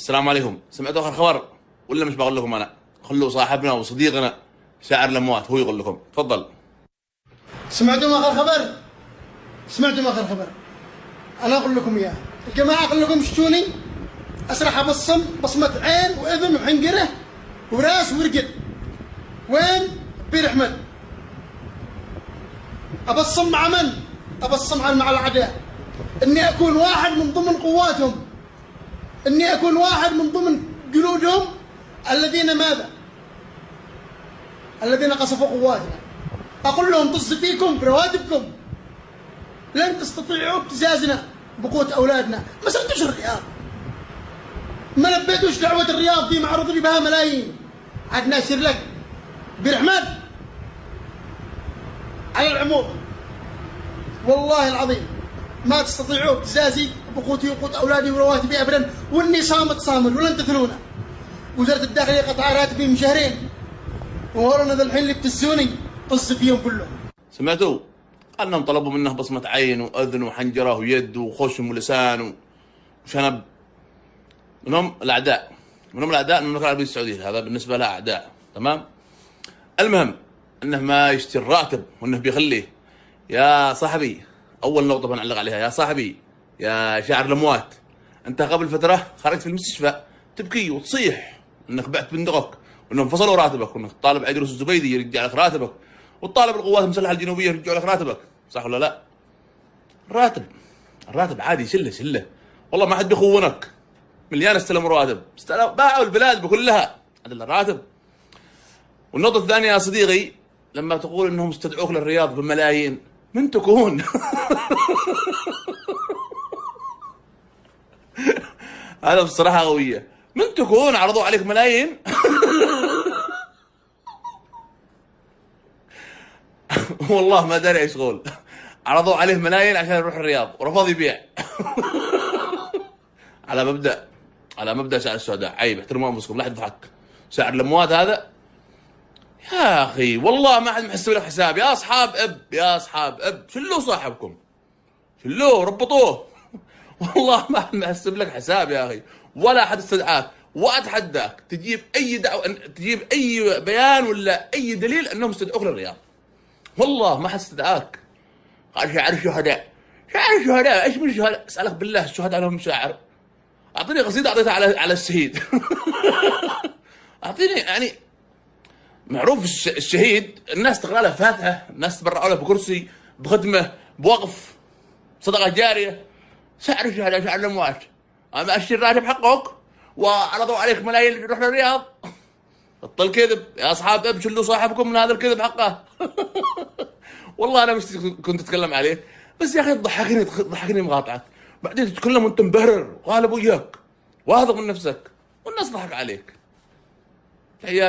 السلام عليكم. سمعتوا اخر خبر ولا مش بقول لكم انا؟ خلوا صاحبنا وصديقنا شاعر الاموات هو يقول لكم. تفضل. سمعتوا اخر خبر؟ سمعتوا اخر خبر؟ انا اقول لكم اياه. الجماعه اقول لكم شتوني اسرح ابصم بصمه عين واذن وحنقره وراس ورقد. وين؟ بير احمد. ابصم مع من؟ ابصم مع الاعداء. اني اكون واحد من ضمن قواتهم. اني اكون واحد من ضمن جنودهم الذين ماذا؟ الذين قصفوا قواتنا. اقول لهم طز فيكم برواتبكم. لن تستطيعوا ابتزازنا بقوت اولادنا. ما سويتوش الرياض. ما نبيتوش دعوه الرياض دي معروض لي بها ملايين. عاد ناشر لك بير احمد. على العموم والله العظيم ما تستطيعوا ابتزازي بقوتي وقوت اولادي ورواتبي ابدا، واني صامت صامل ولن تثنونه. وزاره الداخليه قطع راتبي من شهرين وهورنا ذا الحين اللي ابتزوني طز فيهم كلهم. سمعتوا؟ انهم طلبوا منه بصمه عين واذن وحنجره ويد وخشم ولسان وشنب. منهم الاعداء، منهم الاعداء من المملكه العربيه السعوديه. هذا بالنسبه له اعداء. تمام؟ المهم انه ما يشتري الراتب وانه بيخليه. يا صاحبي، اول نقطه بنعلق عليها، يا صاحبي يا شاعر الاموات، انت قبل فتره خرجت في المستشفى تبكي وتصيح انك بعت بندقك وانهم فصلوا راتبك، وانك تطالب عيدروس الزبيدي يرجع لك راتبك، وتطالب القوات المسلحه الجنوبيه يرجعوا لك راتبك. صح ولا لا؟ الراتب عادي شله والله ما حد بيخونك. مليان استلم رواتب، باعوا البلاد بكلها عدل الراتب. والنقطه الثانيه يا صديقي، لما تقول انهم استدعوك للرياض بملايين، من تكون؟ هذا بصراحة قوية. من تكون عرضوا عليك ملايين؟ والله ما داري ايش قول. عرضوا عليه ملايين عشان يروح الرياض ورفض يبيع. على مبدأ سعر السوداء. عيب، احترموا انفسكم، لا حد يضحك. سعر الاموات هذا يا اخي والله ما حد محسب لك حساب. يا اصحاب اب شلوه صاحبكم، شلوه ربطوه. والله ما حد محسب لك حساب يا اخي، ولا حد استدعاك. واتحداك تجيب اي دعوه، تجيب اي بيان ولا اي دليل انهم استدعوك للرياض. والله ما حد استدعاك. قال شاعر الشهداء، ايش من الشهداء؟ اسالك بالله، الشهداء لهم شاعر؟ اعطيني قصيده اعطيتها على الشهيد. اعطيني يعني. معروف الشهيد الناس تقرا له فاتحه، الناس تبرعوا له بكرسي، بخدمه، بوقف، صدقه جاريه. سعر الشهداء شعر الاموات. اما اشتري الراتب حقك وعرضوا عليك ملايين تروح للرياض. بطل كذب يا اصحاب اب، شلوا صاحبكم من هذا الكذب حقه. والله انا مش كنت اتكلم عليك، بس يا اخي تضحكني مقاطعك، بعدين تتكلم وانت مبهرر وغالب وياك واثق من نفسك والناس تضحك عليك.